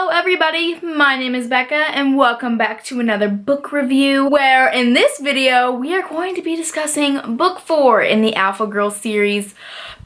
Hello everybody, my name is Becca and welcome back to another book review where in this video we are going to be discussing book 4 in the Alpha Girl series,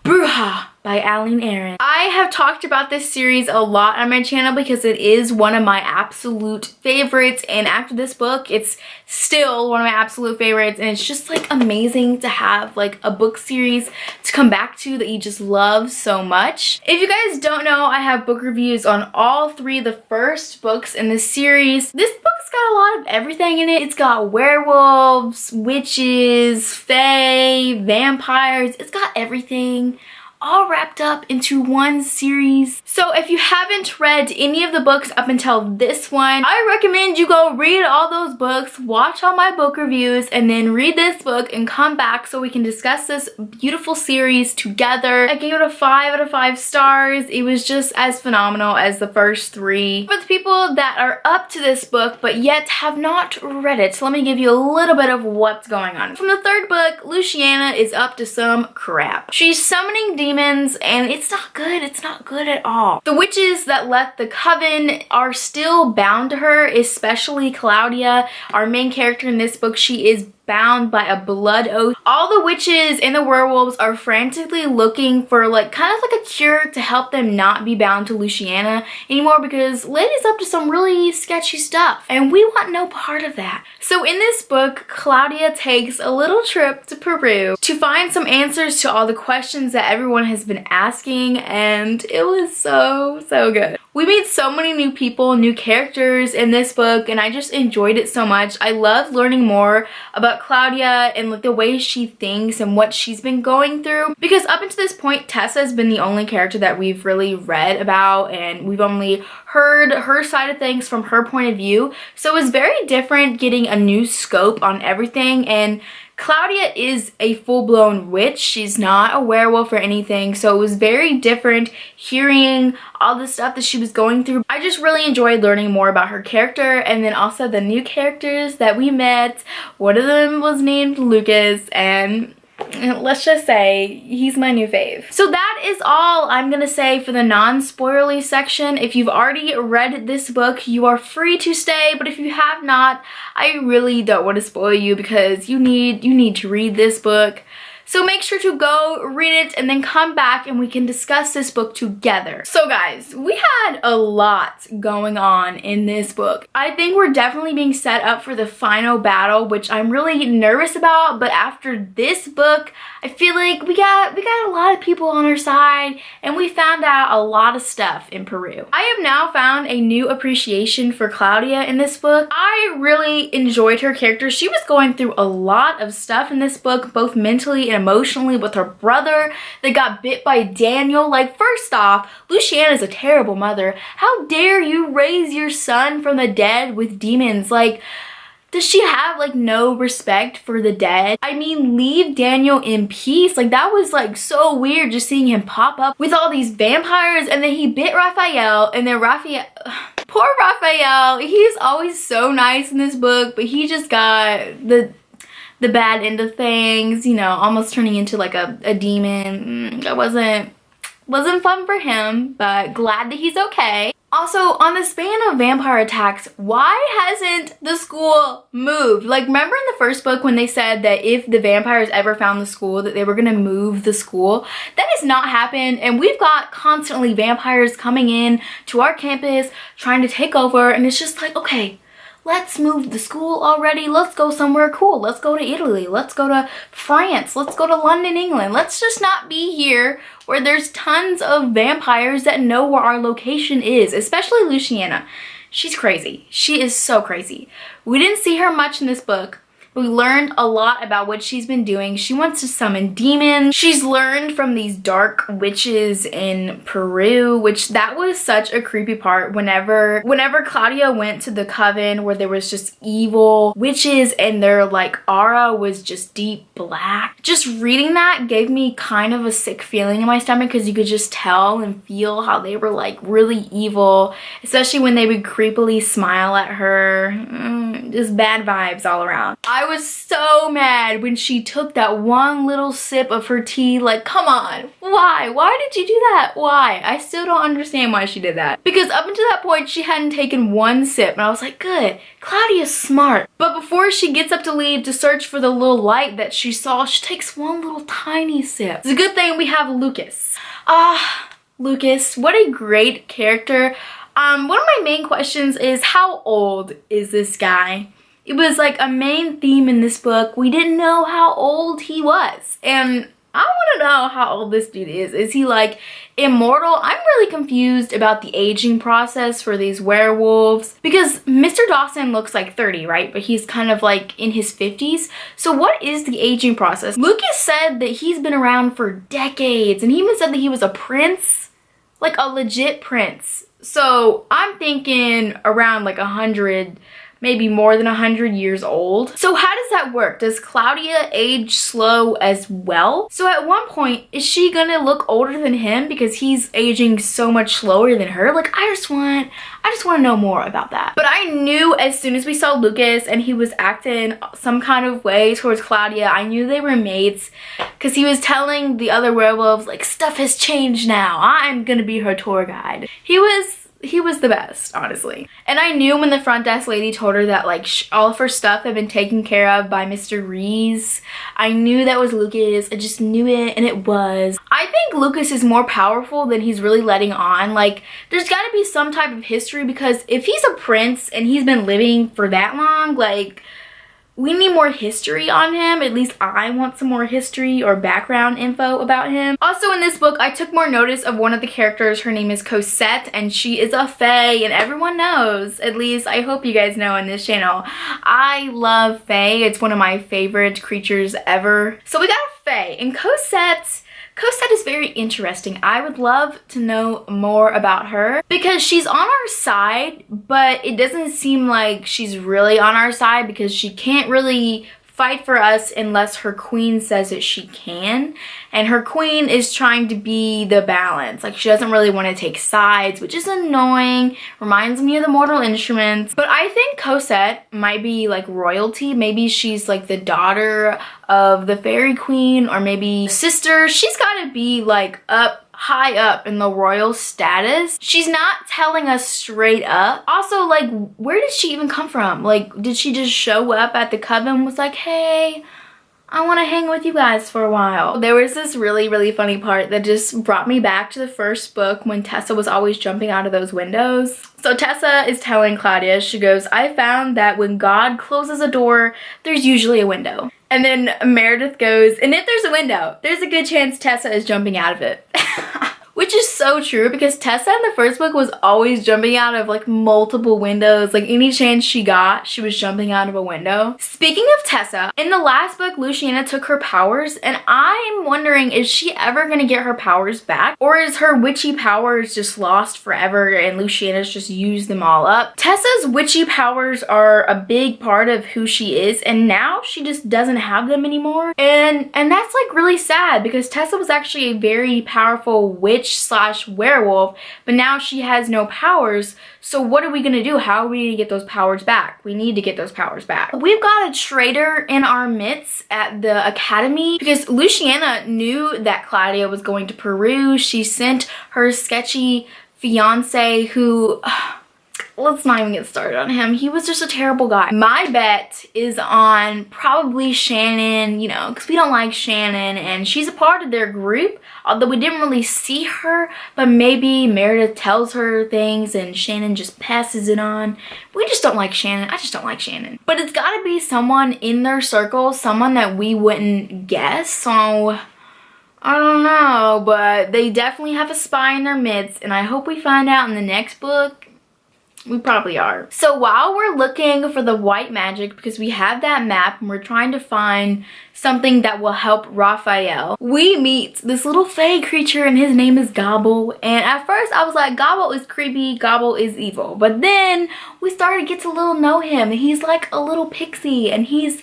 Bruja by Aileen Erin. I have talked about this series a lot on my channel because it is one of my absolute favorites, and after this book it's still one of my absolute favorites, and it's just like amazing to have like a book series to come back to that you just love so much. If you guys don't know, I have book reviews on all 3 of the first books in this series. This book's got a lot of everything in it. It's got werewolves, witches, fae, vampires. It's got everything all wrapped up into one series. So if you haven't read any of the books up until this one, I recommend you go read all those books, watch all my book reviews, and then read this book and come back so we can discuss this beautiful series together. I gave it a 5 out of 5 stars. It was just as phenomenal as the first 3. For the people that are up to this book but yet have not read it, let me give you a little bit of what's going on. From the 3rd book, Luciana is up to some crap. She's summoning demons and it's not good. It's not good at all. The witches that left the coven are still bound to her, especially Claudia, our main character in this book. She is bound by a blood oath. All the witches and the werewolves are frantically looking for kind of like a cure to help them not be bound to Luciana anymore, because Lady's up to some really sketchy stuff and we want no part of that. So in this book, Claudia takes a little trip to Peru to find some answers to all the questions that everyone has been asking, and it was so good. We meet so many new people, new characters in this book, and I just enjoyed it so much. I love learning more about Claudia and the way she thinks and what she's been going through, because up until this point Tessa has been the only character that we've really read about, and we've only heard her side of things from her point of view. So it was very different getting a new scope on everything, and Claudia is a full-blown witch. She's not a werewolf or anything, so it was very different hearing all the stuff that she was going through. I just really enjoyed learning more about her character, and then also the new characters that we met. One of them was named Lucas, and let's just say he's my new fave. So that is all I'm gonna say for the non-spoilerly section. If you've already read this book, you are free to stay, but if you have not, I really don't want to spoil you because you need to read this book. So make sure to go read it and then come back and we can discuss this book together. So guys, we had a lot going on in this book. I think we're definitely being set up for the final battle, which I'm really nervous about, but after this book, I feel like we got a lot of people on our side and we found out a lot of stuff in Peru. I have now found a new appreciation for Claudia in this book. I really enjoyed her character. She was going through a lot of stuff in this book, both mentally and emotionally, with her brother that got bit by Daniel. First off, Luciana's a terrible mother. How dare you raise your son from the dead with demons? Does she have no respect for the dead? I mean, leave Daniel in peace. That was so weird just seeing him pop up with all these vampires, and then he bit Raphael, and then poor Raphael, he's always so nice in this book, but he just got the bad end of things, almost turning into a demon. That wasn't fun for him, but glad that he's okay. Also, on the span of vampire attacks, why hasn't the school moved? Remember in the first book when they said that if the vampires ever found the school, that they were gonna move the school? That has not happened, and we've got constantly vampires coming in to our campus trying to take over, and it's just okay, let's move the school already. Let's go somewhere cool. Let's go to Italy. Let's go to France. Let's go to London, England. Let's just not be here where there's tons of vampires that know where our location is, especially Luciana. She's crazy. She is so crazy. We didn't see her much in this book. We learned a lot about what she's been doing. She wants to summon demons. She's learned from these dark witches in Peru, which that was such a creepy part. Whenever Claudia went to the coven where there was just evil witches and their aura was just deep black. Just reading that gave me kind of a sick feeling in my stomach, because you could just tell and feel how they were really evil, especially when they would creepily smile at her. Just bad vibes all around. I I was so mad when she took that one little sip of her tea. Like, come on, why? Why did you do that? Why? I still don't understand why she did that. Because up until that point, she hadn't taken one sip, and I was like, good, Claudia's smart. But before she gets up to leave to search for the little light that she saw, she takes one little tiny sip. It's a good thing we have Lucas. Lucas, what a great character. One of my main questions is, how old is this guy? It was like a main theme in this book. We didn't know how old he was. And I want to know how old this dude is. Is he like immortal? I'm really confused about the aging process for these werewolves. Because Mr. Dawson looks like 30, right? But he's kind of like in his 50s. So what is the aging process? Lucas said that he's been around for decades. And he even said that he was a prince. Like a legit prince. So I'm thinking around like 100, maybe more than 100 years old. So how does that work? Does Claudia age slow as well? So at one point, is she gonna look older than him because he's aging so much slower than her? Like, I just want to know more about that. But I knew as soon as we saw Lucas and he was acting some kind of way towards Claudia, I knew they were mates because he was telling the other werewolves, like, stuff has changed now. I'm gonna be her tour guide. He was the best, honestly. And I knew when the front desk lady told her that like all of her stuff had been taken care of by Mr. Rees. I knew that was Lucas. I just knew it, and it was. I think Lucas is more powerful than he's really letting on. Like, there's gotta be some type of history, because if he's a prince and he's been living for that long, like, we need more history on him. At least I want some more history or background info about him. Also in this book, I took more notice of one of the characters. Her name is Cosette, and she is a fae, and everyone knows. At least I hope you guys know on this channel. I love fae. It's one of my favorite creatures ever. So we got a fae, and Cosette is very interesting. I would love to know more about her because she's on our side, but it doesn't seem like she's really on our side because she can't really fight for us unless her queen says that she can. And her queen is trying to be the balance. Like, she doesn't really want to take sides, which is annoying. Reminds me of the Mortal Instruments. But I think Cosette might be like royalty. Maybe she's like the daughter of the fairy queen, or maybe sister. She's got to be like high up in the royal status. She's not telling us straight up. Also, like, where did she even come from? Like, did she just show up at the coven and was like, hey, I want to hang with you guys for a while? There was this really funny part that just brought me back to the first book when Tessa was always jumping out of those windows. So Tessa is telling Claudia, she goes, I found that when God closes a door, there's usually a window. And then Meredith goes, and if there's a window, there's a good chance Tessa is jumping out of it. Which is so true, because Tessa in the first book was always jumping out of like multiple windows. Like, any chance she got, she was jumping out of a window. Speaking of Tessa, in the last book, Luciana took her powers, and I'm wondering, is she ever gonna get her powers back? Or is her witchy powers just lost forever and Luciana's just used them all up? Tessa's witchy powers are a big part of who she is, and now she just doesn't have them anymore. And that's like really sad, because Tessa was actually a very powerful witch slash werewolf, but now she has no powers. So what are we gonna do? How are we gonna get those powers back? We need to get those powers back. We've got a traitor in our midst at the academy, because Luciana knew that Claudia was going to Peru. She sent her sketchy fiance who... let's not even get started on him. He was just a terrible guy. My bet is on probably Shannon, you know, because we don't like Shannon, and she's a part of their group, although we didn't really see her, but maybe Meredith tells her things and Shannon just passes it on. We just don't like Shannon. I just don't like Shannon. But it's gotta be someone in their circle, someone that we wouldn't guess, so... I don't know, but they definitely have a spy in their midst, and I hope we find out in the next book. We probably are. So while we're looking for the white magic, because we have that map and we're trying to find something that will help Raphael, we meet this little fae creature, and his name is Gobble. And at first I was like, Gobble is creepy, Gobble is evil. But then we started to get to know him. He's like a little pixie, and he's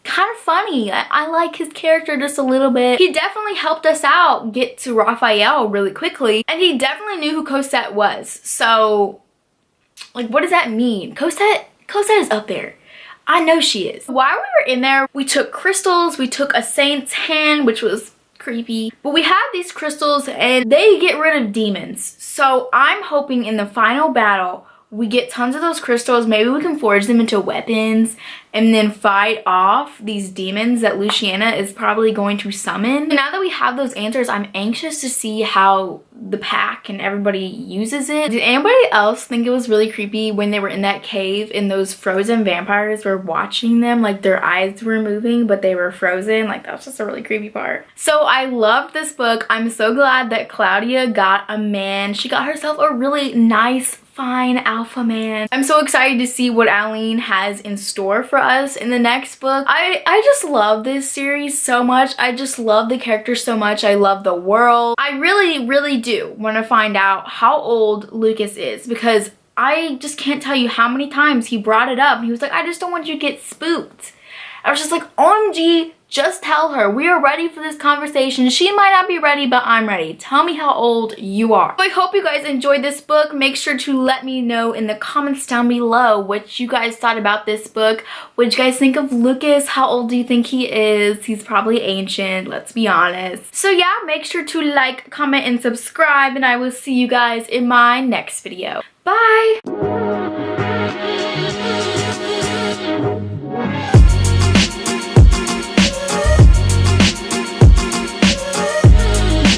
kind of funny. I like his character just a little bit. He definitely helped us out get to Raphael really quickly, and he definitely knew who Cosette was. So, like, what does that mean? Cosette is up there. I know she is. While we were in there, we took crystals, we took a saint's hand, which was creepy. But we have these crystals and they get rid of demons. So I'm hoping in the final battle, we get tons of those crystals. Maybe we can forge them into weapons and then fight off these demons that Luciana is probably going to summon. Now that we have those answers, I'm anxious to see how the pack and everybody uses it. Did anybody else think it was really creepy when they were in that cave and those frozen vampires were watching them? Like their eyes were moving, but they were frozen. Like that was just a really creepy part. So I love this book. I'm so glad that Claudia got a man. She got herself a really nice, fine alpha man. I'm so excited to see what Aileen has in store for us in the next book. I just love this series so much. I just love the characters so much. I love the world. I really do want to find out how old Lucas is, because I just can't tell you how many times he brought it up and he was like, I just don't want you to get spooked. I was just like, OMG, just tell her we are ready for this conversation. She might not be ready, but I'm ready. Tell me how old you are. So I hope you guys enjoyed this book. Make sure to let me know in the comments down below what you guys thought about this book. What did you guys think of Lucas? How old do you think he is? He's probably ancient, let's be honest. So yeah, make sure to like, comment, and subscribe, and I will see you guys in my next video. Bye!